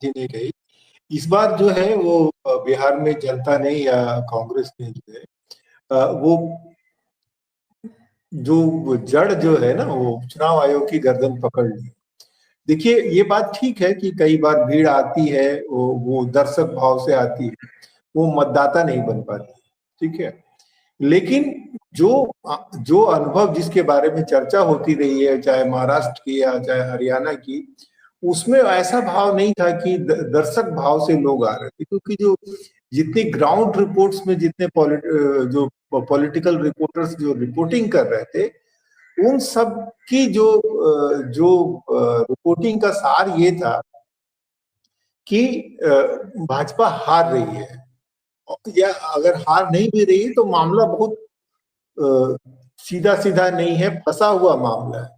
जी ने कही, इस बार जो है वो बिहार में जनता ने या कांग्रेस ने जो है वो जो जड़ जो है ना वो चुनाव आयोग की गर्दन पकड़ ली। देखिए ये बात ठीक है कि कई बार भीड़ आती है, वो दर्शक भाव से आती है, वो मतदाता नहीं बन पाती, ठीक है। लेकिन जो जो अनुभव जिसके बारे में चर्चा होती रही है, चाहे महाराष्ट्र की या चाहे हरियाणा की, उसमें ऐसा भाव नहीं था कि दर्शक भाव से लोग आ रहे थे, क्योंकि जो जितनी ग्राउंड रिपोर्ट्स में जितने जो पॉलिटिकल रिपोर्टर्स जो रिपोर्टिंग कर रहे थे, उन सब की जो रिपोर्टिंग का सार ये था कि भाजपा हार रही है, या अगर हार नहीं भी रही तो मामला बहुत सीधा सीधा नहीं है, फंसा हुआ मामला है।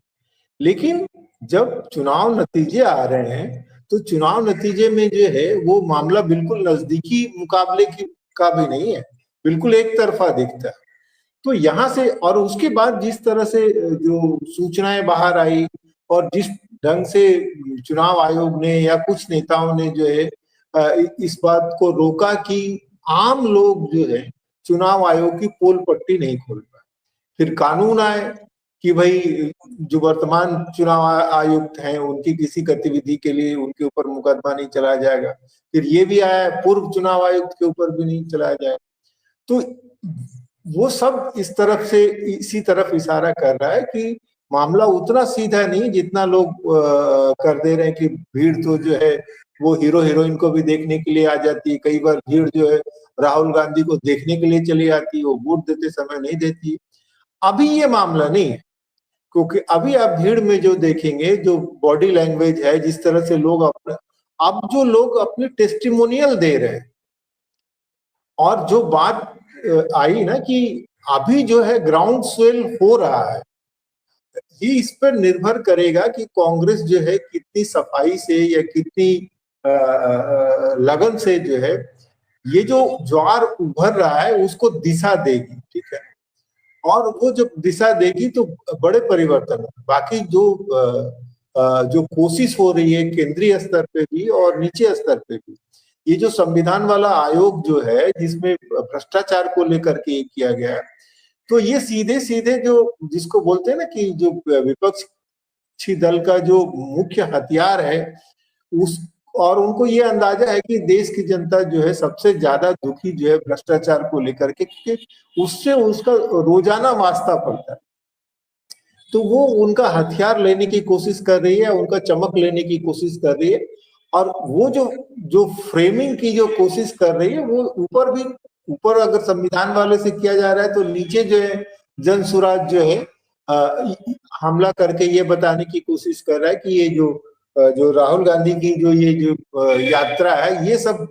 लेकिन जब चुनाव नतीजे आ रहे हैं तो चुनाव नतीजे में जो है वो मामला बिल्कुल नजदीकी मुकाबले की का भी नहीं है, बिल्कुल एक तरफा दिखता है। तो यहाँ से और उसके बाद जिस तरह से जो सूचनाएं बाहर आई और जिस ढंग से चुनाव आयोग ने या कुछ नेताओं ने जो है इस बात को रोका कि आम लोग जो है चुनाव आयोग की पोल पट्टी नहीं खोल पाए, फिर कानून आए कि भाई जो वर्तमान चुनाव आयुक्त हैं उनकी किसी गतिविधि के लिए उनके ऊपर मुकदमा नहीं चलाया जाएगा, फिर ये भी आया पूर्व चुनाव आयुक्त के ऊपर भी नहीं चलाया जाएगा। तो वो सब इस तरफ से इसी तरफ इशारा कर रहा है कि मामला उतना सीधा नहीं जितना लोग कर दे रहे हैं कि भीड़ तो जो है वो हीरो हीरोइन को भी देखने के लिए आ जाती है, कई बार भीड़ जो है राहुल गांधी को देखने के लिए चली आती है, वो वोट देते समय नहीं देती। अभी ये मामला नहीं है, क्योंकि अभी आप भीड़ में जो देखेंगे जो बॉडी लैंग्वेज है, जिस तरह से लोग अपने अब जो लोग अपने टेस्टिमोनियल दे रहे हैं, और जो बात आई ना कि अभी जो है ग्राउंड स्वेल हो रहा है, ये इस पर निर्भर करेगा कि कांग्रेस जो है कितनी सफाई से या कितनी लगन से जो है ये जो ज्वार उभर रहा है उसको दिशा देगी, ठीक है। और वो जब दिशा देगी तो बड़े परिवर्तन होंगे। बाकी जो कोशिश हो रही है केंद्रीय स्तर पे भी और नीचे स्तर पे भी, ये जो संविधान वाला आयोग जो है जिसमें भ्रष्टाचार को लेकर के किया गया है, तो ये सीधे सीधे जो जिसको बोलते हैं ना कि जो विपक्षी दल का जो मुख्य हथियार है उस, और उनको ये अंदाजा है कि देश की जनता जो है सबसे ज्यादा दुखी जो है भ्रष्टाचार को लेकर के, क्योंकि उससे उसका रोजाना वास्ता पड़ता है। तो वो उनका हथियार लेने की कोशिश कर रही है, उनका चमक लेने की कोशिश कर रही है, और वो जो जो फ्रेमिंग की जो कोशिश कर रही है वो ऊपर अगर संविधान वाले से किया जा रहा है तो नीचे जो है जन सुराज जो है हमला करके ये बताने की कोशिश कर रहा है कि ये जो राहुल गांधी की जो यात्रा है ये सब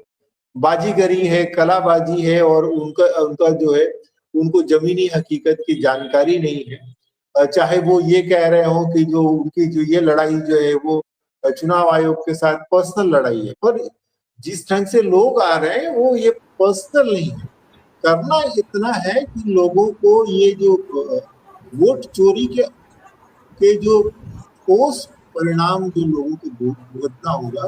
बाजीगरी है, कलाबाजी है, और उनका जो है उनको जमीनी हकीकत की जानकारी नहीं है। चाहे वो ये कह रहे हो कि जो उनकी जो ये लड़ाई जो है वो चुनाव आयोग के साथ पर्सनल लड़ाई है, पर जिस ढंग से लोग आ रहे हैं वो ये पर्सनल नहीं है। करना इतना है कि लोगों को ये जो वोट चोरी के जो ठोस परिणाम जो लोगों को भुगतना होगा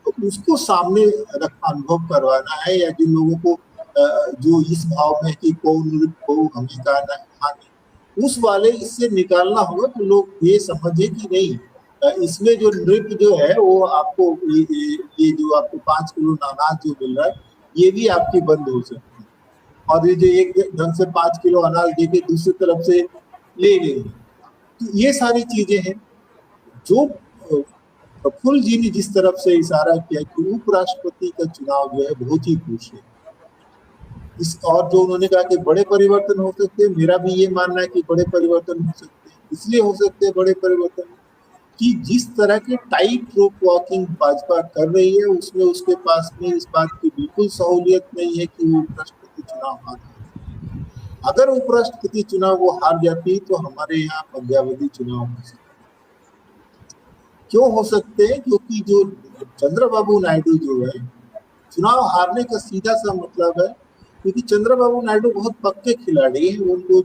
तो उसको सामने रखना, अनुभव करवाना है, या जिन लोगों को जो इस भाव में कि कौन को हमें कहना है उस वाले इससे निकालना होगा, तो लोग ये समझे कि नहीं इसमें जो नृत्य जो है वो आपको ये जो आपको 5 किलो अनाज जो मिल रहा है ये भी आपकी बंद हो सकती है, और ये जो एक ढंग से 5 किलो अनाज देके दूसरी तरफ से ले लेंगे। तो ये सारी चीजें हैं जो प्रफुल्ल जी ने जिस तरफ से इशारा किया कि उपराष्ट्रपति का चुनाव जो है बहुत ही खुश है और जो उन्होंने कहा कि बड़े परिवर्तन हो सकते हैं, मेरा भी ये मानना है कि बड़े परिवर्तन हो सकते हैं। इसलिए हो सकते हैं बड़े परिवर्तन कि जिस तरह के टाइट रोप वॉकिंग भाजपा कर रही है उसमें उसके पास में इस बात की बिल्कुल सहूलियत नहीं है कि वो उपराष्ट्रपति चुनाव हार जाए। अगर उपराष्ट्रपति चुनाव वो हार जाती तो हमारे यहाँ मध्यावधि चुनाव हो सकते। क्यों हो सकते हैं? क्योंकि जो चंद्रबाबू नायडू जो है चुनाव हारने का सीधा सा मतलब है, क्योंकि चंद्रबाबू नायडू बहुत पक्के खिलाड़ी हैं। उनको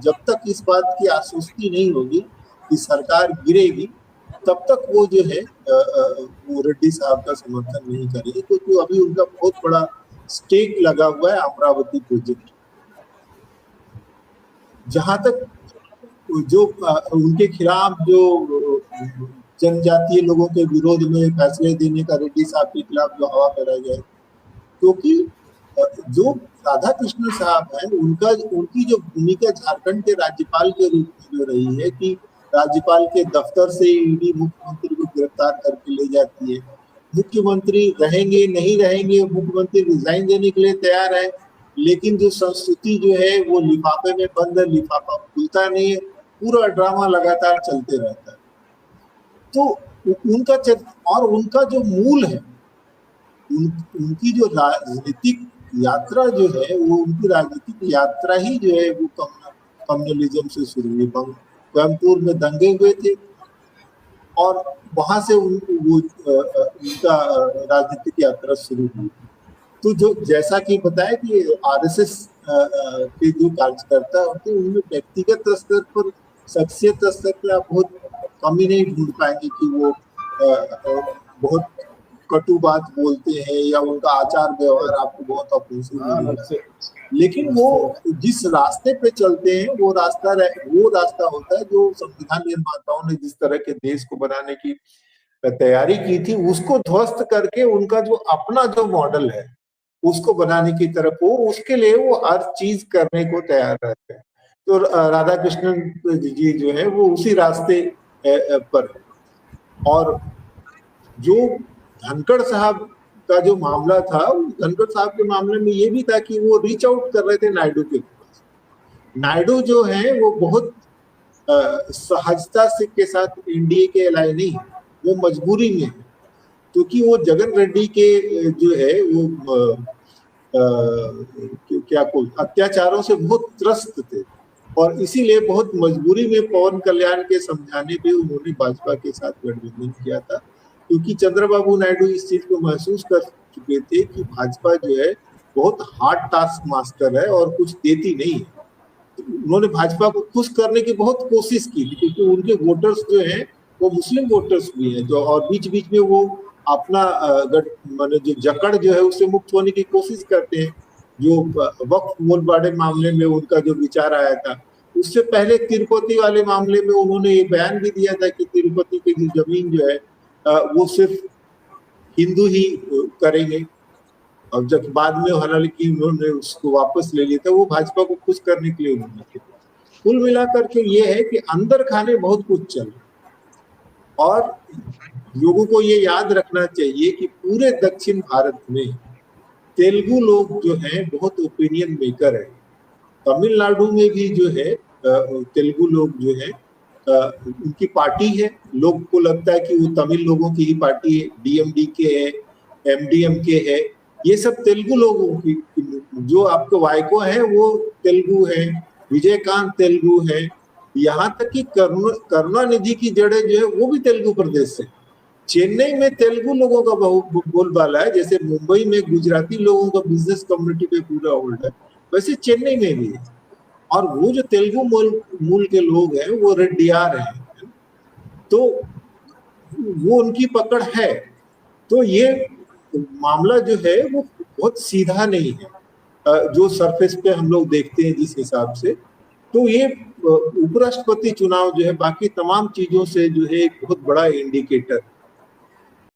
जब तक इस बात की आश्वस्ति नहीं होगी कि सरकार गिरेगी तब तक वो जो है वो रेड्डी साहब का समर्थन नहीं करेंगे, क्योंकि अभी उनका बहुत बड़ा स्टेक लगा हुआ है अमरावती प्रोजेक्ट। जहां तक जो उनके खिलाफ जो जनजातीय लोगों के विरोध में फैसले देने का रेड्डी साहब के खिलाफ जो हवा फैलाई गई, क्योंकि जो राधा कृष्ण साहब है उनकी जो भूमिका झारखंड के राज्यपाल के रूप में जो रही है कि राज्यपाल के दफ्तर से ईडी मुख्यमंत्री को गिरफ्तार करके ले जाती है, मुख्यमंत्री रहेंगे नहीं रहेंगे, मुख्यमंत्री रिजाइन देने के लिए तैयार है, लेकिन जो संस्कृति जो है वो लिफाफे में बंद है, लिफाफा खुलता नहीं है, पूरा ड्रामा लगातार चलते रहता है। तो उनका जो मूल है, उनकी जो राजनीतिक यात्रा जो है वो उनकी राजनीतिक यात्रा ही जो है वो कम्युनलिज्म से शुरू हुई। कोयम्बटूर में दंगे हुए थे और वहां से उनका राजनीतिक यात्रा शुरू हुई। तो जो जैसा कि बताया कि आरएसएस के जो कार्यकर्ता होते हैं उनमें व्यक्तिगत स्तर पर, शख्सियत स्तर पर आप बहुत कम ही नहीं ढूंढ पाएंगे कि वो बहुत कटु बात बोलते हैं या उनका आचार व्यवहार आपको बहुत अपोजिट, लेकिन वो जिस रास्ते पे चलते हैं वो रास्ता होता है जो संविधान निर्माताओं ने जिस तरह के देश को बनाने की तैयारी की थी उसको ध्वस्त करके उनका जो अपना जो मॉडल है उसको बनाने की तरफ उसके लिए वो हर चीज करने को तैयार रहते हैं। तो राधा कृष्णन जी जो है वो उसी रास्ते पर है। और जो धनखड़ साहब का जो मामला था, धनखड़ साहब के मामले में ये भी था कि वो रीच आउट कर रहे थे नायडू के पास। नायडू जो है वो बहुत सहजता से के साथ एनडीए के एलाय नहीं, वो मजबूरी में है, क्योंकि वो जगन रेड्डी के जो है वो क्या कोई अत्याचारों से बहुत त्रस्त थे और इसीलिए बहुत मजबूरी में पवन कल्याण के समझाने पे उन्होंने भाजपा के साथ गठबंधन किया था, क्योंकि चंद्रबाबू नायडू इस चीज को महसूस कर चुके थे कि भाजपा जो है बहुत हार्ड टास्क मास्टर है और कुछ देती नहीं है। तो उन्होंने भाजपा को खुश करने की बहुत कोशिश की थी, क्योंकि उनके वोटर्स जो हैं वो मुस्लिम वोटर्स भी हैं, जो और बीच बीच में वो अपना माने जो जकड़ जो है उससे मुक्त होने की कोशिश करते हैं। जो वक्फ बोलबाड़े मामले में उनका जो विचार आया था, उससे पहले तिरुपति वाले मामले में उन्होंने ये बयान भी दिया था कि तिरुपति की जो जमीन जो है वो सिर्फ हिंदू ही करेंगे, और जब बाद में हालांकि उन्होंने उसको वापस ले लिया था, वो भाजपा को खुश करने के लिए उन्होंने किया। कुल मिलाकर के ये है कि अंदर खाने बहुत कुछ चल, और लोगों को ये याद रखना चाहिए कि पूरे दक्षिण भारत में तेलुगु लोग जो हैं बहुत ओपिनियन मेकर है। तमिलनाडु में भी जो है तेलुगु लोग जो है उनकी पार्टी है, लोग को लगता है कि वो तमिल लोगों की ही पार्टी है, डीएमडीके है, एमडीएमके है, ये सब तेलुगु लोगों की। जो आपके वाइको है वो तेलुगु है, विजयकांत तेलुगु है, यहाँ तक कि करुणानिधि की जड़ें जो है वो भी तेलुगु प्रदेश से। चेन्नई में तेलुगु लोगों का बहुत बोलबाला है, जैसे मुंबई में गुजराती लोगों का बिजनेस कम्युनिटी पे पूरा होल्ड है, वैसे चेन्नई में भी है। और वो जो तेलुगु मूल के लोग हैं वो रेड्डीयार हैं, तो वो उनकी पकड़ है। तो ये मामला जो है वो बहुत सीधा नहीं है जो सरफेस पे हम लोग देखते हैं जिस हिसाब से। तो ये उपराष्ट्रपति चुनाव जो है बाकी तमाम चीजों से जो है एक बहुत बड़ा इंडिकेटर